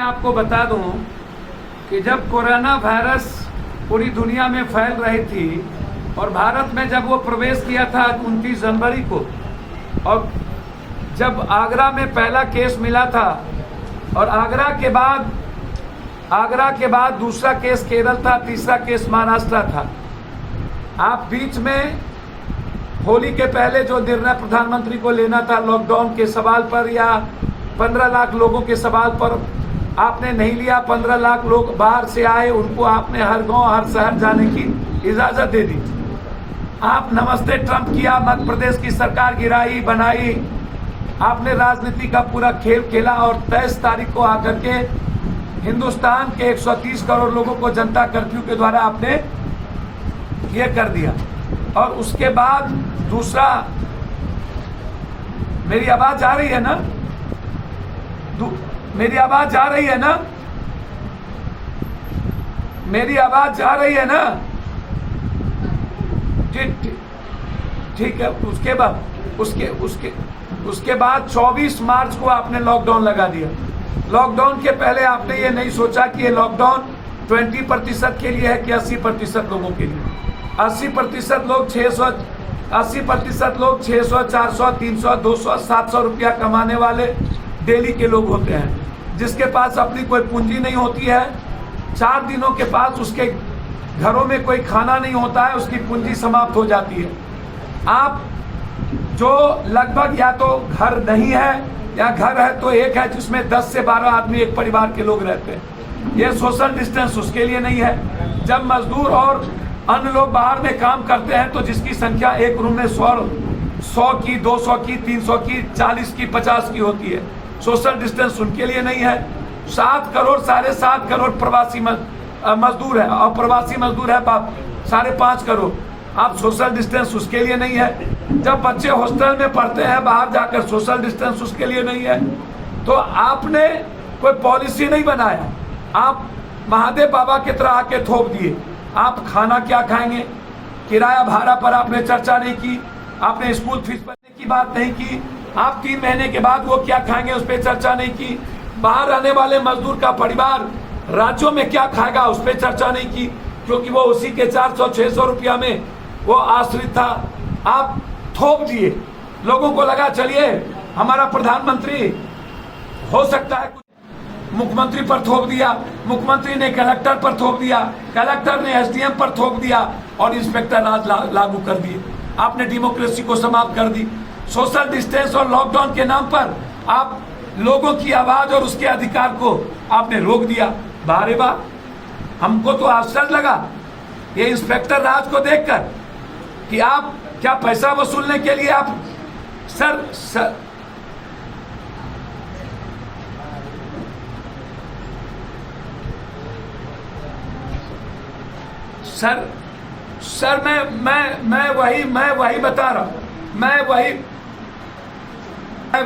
आपको बता दूं कि जब कोरोना वायरस पूरी दुनिया में फैल रही थी और भारत में जब वो प्रवेश किया था 29 जनवरी को, और जब आगरा में पहला केस मिला था और आगरा के बाद दूसरा केस केरल था, तीसरा केस महाराष्ट्र था। आप बीच में होली के पहले जो निर्णय प्रधानमंत्री को लेना था लॉकडाउन के सवाल पर या 15 लाख लोगों के सवाल पर, आपने नहीं लिया। 15 लाख लोग बाहर से आए, उनको आपने हर गांव हर शहर जाने की इजाजत दे दी। आप नमस्ते ट्रंप किया, मध्य प्रदेश की सरकार गिराई बनाई, आपने राजनीति का पूरा खेल खेला और 23 तारीख को आकर के हिंदुस्तान के 130 करोड़ लोगों को जनता कर्फ्यू के द्वारा आपने ये कर दिया। और उसके बाद दूसरा, मेरी आवाज आ रही है ना? मेरी आवाज जा रही है ना? मेरी आवाज जा रही है ना? ठीक है। उसके बाद 24 मार्च को आपने लॉकडाउन लगा दिया। लॉकडाउन के पहले आपने ये नहीं सोचा कि ये लॉकडाउन 20% के लिए है कि 80% लोगों के लिए। 80% लोग 600, 400, 300, 200, 700 रुपया कमाने वाले डेली के लोग होते हैं, जिसके पास अपनी कोई पूंजी नहीं होती है। 4 दिनों के पास उसके घरों में कोई खाना नहीं होता है, उसकी पूंजी समाप्त हो जाती है। आप जो लगभग या तो घर नहीं है या घर है तो एक है जिसमें 10 से 12 आदमी एक परिवार के लोग रहते हैं। ये सोशल डिस्टेंस उसके लिए नहीं है। जब मजदूर और अन्य लोग बाहर में काम करते हैं तो जिसकी संख्या एक रूम में 100 की, 200 की, 300 की, 40 की, 50 की होती है, सोशल डिस्टेंस उनके लिए नहीं है। 7 करोड़ 7.5 करोड़ प्रवासी मजदूर है और प्रवासी मजदूर है 5.5 करोड़। आप सोशल डिस्टेंस उसके लिए नहीं है। जब बच्चे हॉस्टल में पढ़ते हैं बाहर जाकर, सोशल डिस्टेंस उसके लिए नहीं है। तो आपने कोई पॉलिसी नहीं बनाया, आप महादेव बाबा की तरह आके थोप दिए। आप खाना क्या खाएंगे, किराया भाड़ा पर आपने चर्चा नहीं की, आपने स्कूल फीस भरने की बात नहीं की, आप 3 महीने के बाद वो क्या खाएंगे उस पर चर्चा नहीं की। बाहर रहने वाले मजदूर का परिवार राज्यों में क्या खाएगा उस पर चर्चा नहीं की, क्योंकि वो उसी के 400-600 रुपया में वो आश्रित था। आप थोप दिए। लोगों को लगा चलिए हमारा प्रधानमंत्री हो सकता है, मुख्यमंत्री पर थोप दिया, मुख्यमंत्री ने कलेक्टर पर थोप दिया, कलेक्टर ने एसडीएम पर थोप दिया और इंस्पेक्टर राज लागू कर दिए। आपने डेमोक्रेसी को समाप्त कर दी। सोशल डिस्टेंस और लॉकडाउन के नाम पर आप लोगों की आवाज और उसके अधिकार को आपने रोक दिया। बारे बार हमको तो आश्चर्य लगा ये इंस्पेक्टर राज को देखकर कि आप क्या पैसा वसूलने के लिए आप सर मैं वही बता रहा हूं, मैं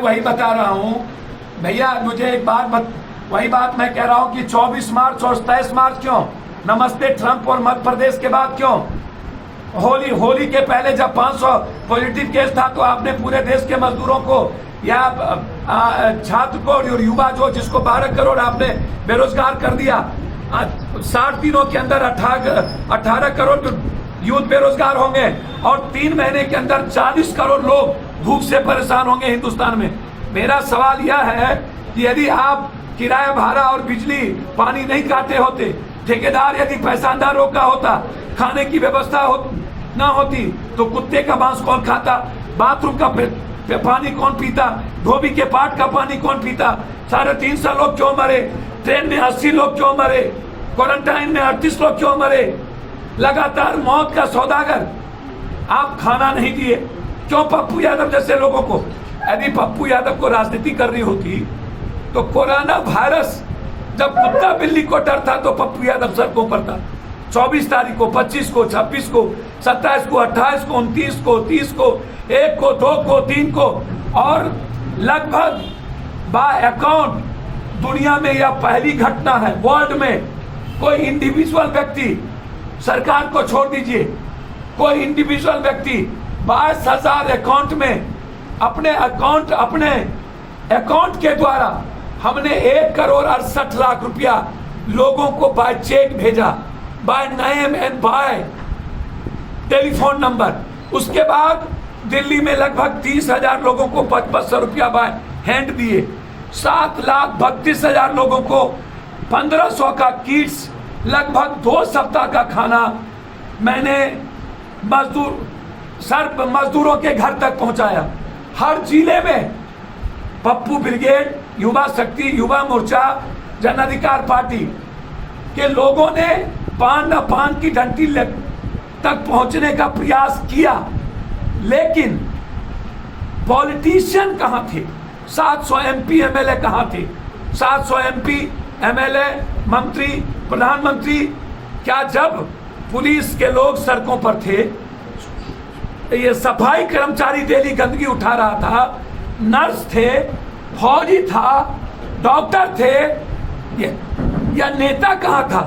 वही बता रहा हूं भैया। मुझे एक बात वही बात मैं कह रहा हूं कि 24 मार्च और 27 मार्च क्यों, नमस्ते ट्रंप और मध्य प्रदेश के बाद क्यों, होली के पहले जब 500 पॉजिटिव केस था तो आपने पूरे देश के मजदूरों को या छात्र को और युवा जो जिसको 12 करोड़ आपने बेरोजगार कर दिया। 60 दिनों के अंदर 18 करोड़ यूथ बेरोजगार होंगे और 3 महीने के अंदर 40 करोड़ लोग भूख से परेशान होंगे हिंदुस्तान में। मेरा सवाल यह है कि यदि आप किराया भाड़ा और बिजली पानी नहीं काटे होते, ठेकेदार यदि पैसा न रोका होता, खाने की व्यवस्था ना होती तो कुत्ते का मांस कौन खाता, बाथरूम का पानी कौन पीता, धोबी के पाट का पानी कौन पीता। 350 लोग क्यों मरे, ट्रेन में 80 लोग क्यों मरे, क्वारंटाइन में 38 लोग क्यों मरे, लगातार मौत का सौदागर। आप खाना नहीं दिए क्यों पप्पू यादव जैसे लोगों को। यदि पप्पू यादव को राजनीति करनी होती तो कोरोना वायरस जब कुत्ता बिल्ली को डर था तो पप्पू यादव सड़कों पर था। 24 तारीख को, 25 को, 26 को, 27 को, 28 को, 29 को, 30 को, 1 को, 2 को, 3 को, और लगभग बाय अकाउंट दुनिया में यह पहली घटना है वर्ल्ड में। कोई इंडिविजुअल व्यक्ति, सरकार को छोड़ दीजिए, कोई इंडिविजुअल व्यक्ति 22,000 अकाउंट में अपने अकाउंट के द्वारा हमने 1,68,00,000 रुपया लोगों को बाय चेक भेजा, by name and bye telephone number. उसके बाद दिल्ली में लगभग 30,000 लोगों को 500 रुपया बाय हैंड दिए। 7,32,000 लोगों को 1,500 का किट्स, लगभग 2 सप्ताह का खाना मैंने मजदूरों के घर तक पहुंचाया। हर जिले में पप्पू ब्रिगेड, युवा शक्ति, युवा मोर्चा, जन अधिकार पार्टी के लोगों ने पान की डंडी तक पहुंचने का प्रयास किया, लेकिन पॉलिटिशियन कहां थे? 700 MP MLA कहां थे? 700 MP MLA, मंत्री, प्रधानमंत्री, क्या जब पुलिस के लोग सड़कों पर थे, ये सफाई कर्मचारी डेली गंदगी उठा रहा था, नर्स थे, फौजी था, डॉक्टर थे, या नेता कहां था?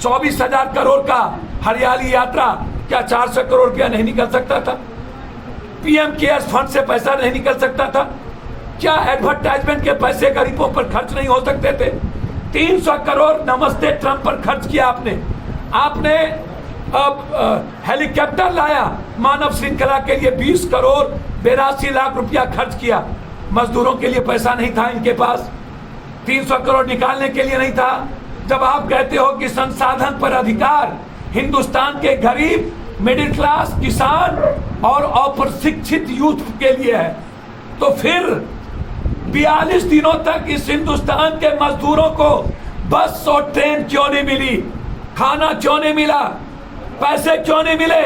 24,000 करोड़ का हरियाली यात्रा, क्या 400 करोड़ रुपया नहीं निकल सकता था? PM केयर्स फंड से पैसा नहीं निकल सकता था? क्या एडवर्टाइजमेंट के पैसे गरीबों पर खर्च नहीं हो सकते थे? 300 करोड़ नमस्ते ट्रंप पर खर्च किया आपने अब हेलीकॉप्टर लाया, मानव श्रृंखला के लिए 20 करोड़ 82 लाख रुपया खर्च किया। मजदूरों के लिए पैसा नहीं था इनके पास, 300 करोड़ निकालने के लिए नहीं था। जब आप कहते हो कि संसाधन पर अधिकार हिंदुस्तान के गरीब, मिडिल क्लास, किसान और अप्रशिक्षित यूथ के लिए है, तो फिर 42 दिनों तक इस हिंदुस्तान के मजदूरों को बस और ट्रेन क्यों नहीं मिली? खाना क्यों नहीं मिला? पैसे क्यों नहीं मिले?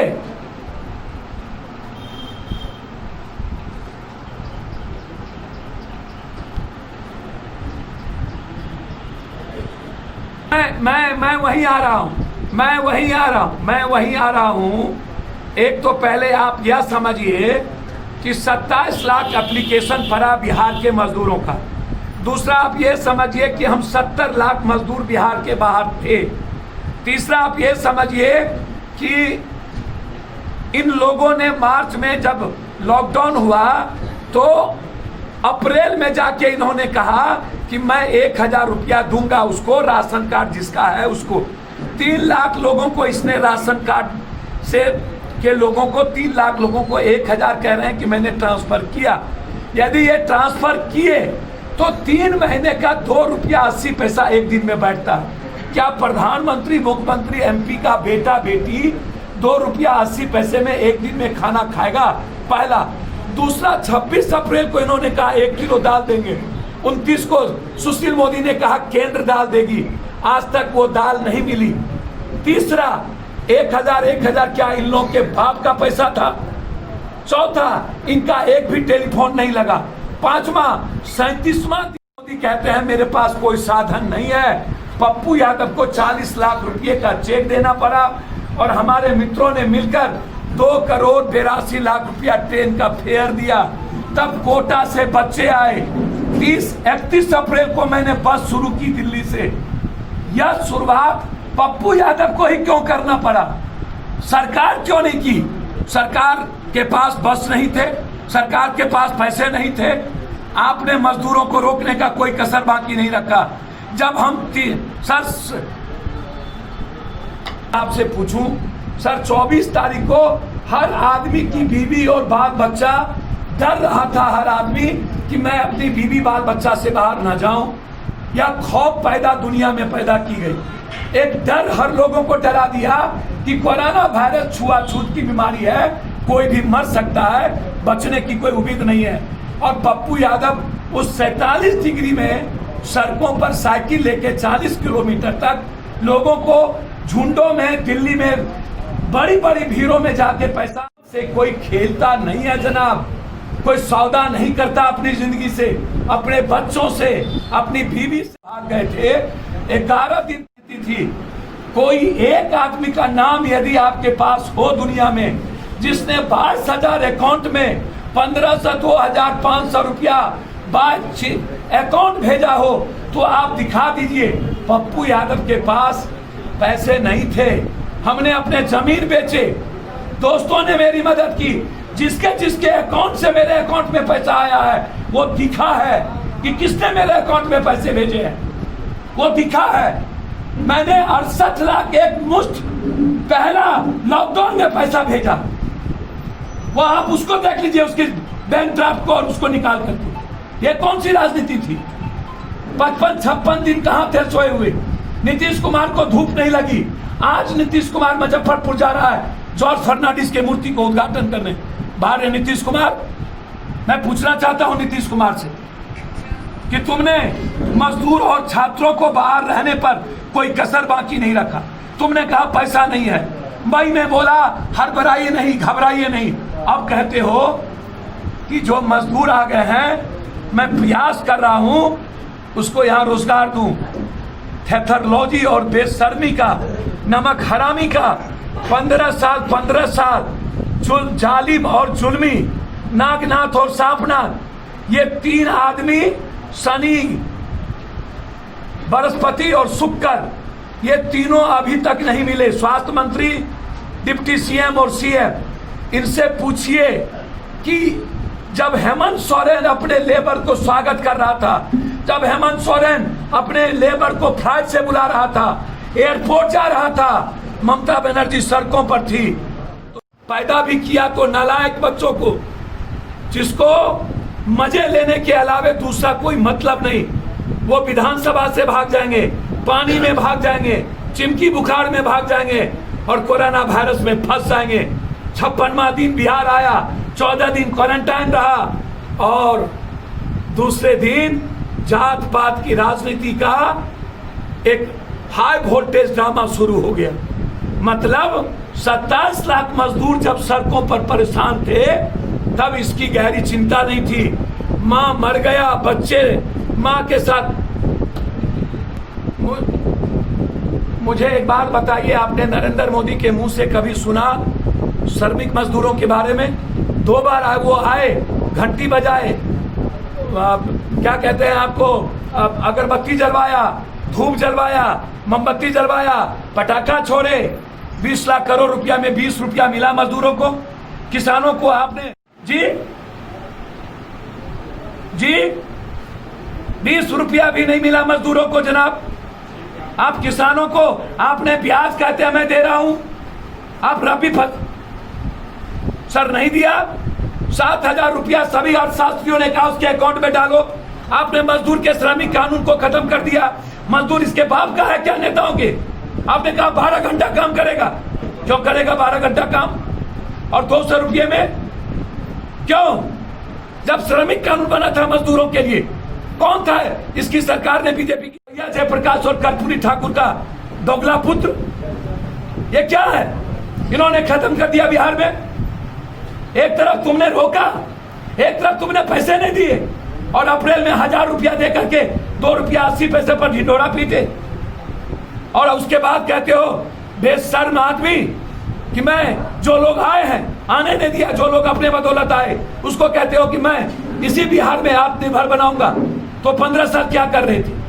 मैं वहीं आ रहा हूं। एक तो पहले आप यह समझिए कि 27 लाख एप्लीकेशन पड़ा बिहार के मजदूरों का। दूसरा आप ये समझिए कि हम 70 लाख मजदूर बिहार के बाहर थे। तीसरा आप ये समझिए कि इन लोगों ने मार्च में जब लॉकडाउन हुआ तो अप्रैल में जाके इन्होंने कहा कि मैं 1,000 रुपया दूंगा उसको, राशन कार्ड जिसका है उसको। 3 लाख लोगों को इसने राशन कार्ड से के लोगों को 3 लाख लोगों को 1,000 कह रहे हैं कि मैंने ट्रांसफर किया। यदि ये ट्रांसफर किए तो 3 महीने का 2 रुपया 80 पैसा एक दिन में बैठता। क्या प्रधानमंत्री, मुख्यमंत्री, MP का बेटा बेटी 2 रुपया 80 पैसे में एक दिन में खाना खाएगा? पहला। दूसरा, 26 अप्रैल को इन्होंने कहा 1 किलो दाल देंगे। 29 को सुशील मोदी ने कहा केंद्र दाल देगी, आज तक वो दाल नहीं मिली। तीसरा, 1,000 क्या इन लोगों के बाप का पैसा था? चौथा, इनका एक भी टेलीफोन नहीं लगा। पांचवा, 37वां मोदी कहते हैं मेरे पास कोई साधन नहीं है। पप्पू यादव को 40 लाख रुपए का चेक देना पड़ा और हमारे मित्रों ने मिलकर 2 करोड़ 82 लाख रुपया ट्रेन का फेयर दिया। तब कोटा से बच्चे आए। 31 अप्रैल को मैंने बस शुरू की दिल्ली से। यह शुरुआत पप्पू यादव को ही क्यों करना पड़ा? सरकार क्यों नहीं की? सरकार के पास बस नहीं थे, सरकार के पास पैसे नहीं थे। आपने मजदूरों को रोकने का कोई कसर बाकी नहीं रखा। जब हम सर आपसे पूछूं, सर 24 तारीख को हर आदमी की बीवी और बाल बच्चा डर रहा था, हर आदमी कि मैं अपनी बीवी बाल बच्चा से बाहर ना जाऊं, या खौफ पैदा दुनिया में पैदा की गई। एक डर हर लोगों को डरा दिया कि कोरोना वायरस छुआछूत की बीमारी है, कोई भी मर सकता है, बचने की कोई उम्मीद नहीं है। और पप्पू यादव उस 47 डिग्री में सड़कों पर साइकिल लेके 40 किलोमीटर तक लोगों को झुंडों में दिल्ली में बड़ी बड़ी भीड़ों में जाके पैसा से कोई खेलता नहीं है जनाब, कोई सौदा नहीं करता अपनी जिंदगी से, अपने बच्चों से, अपनी बीवी से भाग गए थे। 11 दिन थी। कोई एक आदमी का नाम यदि आपके पास हो दुनिया में जिसने 22,000 अकाउंट में 1,500 2,500 रुपया अकाउंट भेजा हो तो आप दिखा दीजिए। पप्पू यादव के पास पैसे नहीं थे, हमने अपने जमीन बेचे, दोस्तों ने मेरी मदद की, जिसके जिसके अकाउंट से मेरे अकाउंट में पैसा आया है वो दिखा है। कि किसने मेरे अकाउंट में पैसे भेजे हैं, वो दिखा है। मैंने 68 लाख एक मुश्त पहला लॉकडाउन में पैसा भेजा, वो आप उसको देख लीजिए, उसकी बैंक ड्राफ्ट को, और उसको निकाल करके। ये कौन सी राजनीति थी? 55-56 दिन कहां थे सोए हुए? नीतीश कुमार को धूप नहीं लगी। आज नीतीश कुमार मुजफ्फरपुर जा रहा है जॉर्ज फर्नांडिस के मूर्ति को उद्घाटन करने। बाहर है नीतीश कुमार। मैं पूछना चाहता हूं नीतीश कुमार से कि तुमने मजदूर और छात्रों को बाहर रहने पर कोई कसर बाकी नहीं रखा। तुमने कहा पैसा नहीं है, मई में बोला हड़बड़ाइए नहीं, घबराइए नहीं। अब कहते हो कि जो मजदूर आ गए हैं, मैं प्रयास कर रहा हूं उसको यहां रोजगार दूं। थेथरलॉजी और बेशर्मी का, नमक हरामी का 15 साल जालिम और जुल्मी नागनाथ और सांपनाथ, ये 3 आदमी, शनि, बृहस्पति और शुक्र, ये तीनों अभी तक नहीं मिले। स्वास्थ्य मंत्री, डिप्टी सीएम और सीएम, इनसे पूछिए कि जब हेमंत सोरेन अपने लेबर को स्वागत कर रहा था, जब हेमंत सोरेन अपने लेबर को फ्लाइट से बुला रहा था, एयरपोर्ट जा रहा था, ममता बनर्जी सड़कों पर थी। तो पैदा भी किया तो नालायक बच्चों को, जिसको मजे लेने के अलावे दूसरा कोई मतलब नहीं। वो विधानसभा से भाग जाएंगे, पानी में भाग जाएंगे, चिमकी बुखार में भाग जाएंगे और कोरोना वायरस में फंस जाएंगे। 56वां दिन बिहार आया, 14 दिन क्वारंटाइन रहा और दूसरे दिन जात पात की राजनीति का एक हाई वोल्टेज ड्रामा शुरू हो गया। मतलब 27 लाख मजदूर जब सड़कों पर परेशान थे, तब इसकी गहरी चिंता नहीं थी। माँ मर गया, बच्चे माँ के साथ। मुझे एक बात बताइए, आपने नरेंद्र मोदी के मुंह से कभी सुना श्रमिक मजदूरों के बारे में? 2 बार वो आए, घंटी बजाए, क्या कहते हैं आपको, अगरबत्ती जलवाया, धूप जलवाया, मोमबत्ती जलवाया, पटाखा छोड़े। 20 लाख करोड़ रुपया में 20 रुपया मिला मजदूरों को, किसानों को आपने जी 20 रुपया भी नहीं मिला मजदूरों को जनाब। आप किसानों को आपने ब्याज कहते हैं मैं दे रहा हूं, आप रबी सर नहीं दिया। 7,000 रुपया सभी अर्थशास्त्रियों ने कहा उसके अकाउंट में डालो। आपने मजदूर के श्रमिक कानून को खत्म कर दिया। मजदूर इसके बाप का है क्या नेताओं के? आपने कहा 12 घंटा काम करेगा। क्यों करेगा 12 घंटा काम और 200 रुपये में? क्यों? जब श्रमिक कानून बना था मजदूरों के लिए, कौन था? इसकी सरकार ने, बीजेपी की जयप्रकाश और कर्पूरी ठाकुर का दोगला पुत्र। ये क्या है? इन्होंने खत्म कर दिया बिहार में। एक तरफ तुमने रोका, एक तरफ तुमने पैसे नहीं दिए और अप्रैल में 1000 रुपया दे करके 2 रुपया 80 पैसे पर ढिंडोरा पीटे। और उसके बाद कहते हो बेशर्म आदमी कि मैं जो लोग आए हैं आने नहीं दिया, जो लोग अपने बदौलत आए उसको कहते हो कि मैं इसी बिहार में आत्मनिर्भर बनाऊंगा। तो 15 साल क्या कर रहे थे?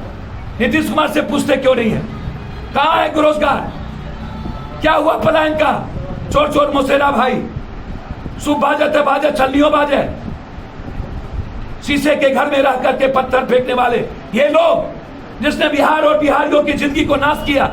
नीतीश कुमार से पूछते क्यों नहीं है? कहाँ है रोजगार? क्या हुआ पलायन का? चोर चोर मुसेरा भाई, सुबह बाजे बाजे छल्लियों बाजे, शीशे के घर में रह करके पत्थर फेंकने वाले ये लोग, जिसने बिहार और बिहारियों की जिंदगी को नाश किया।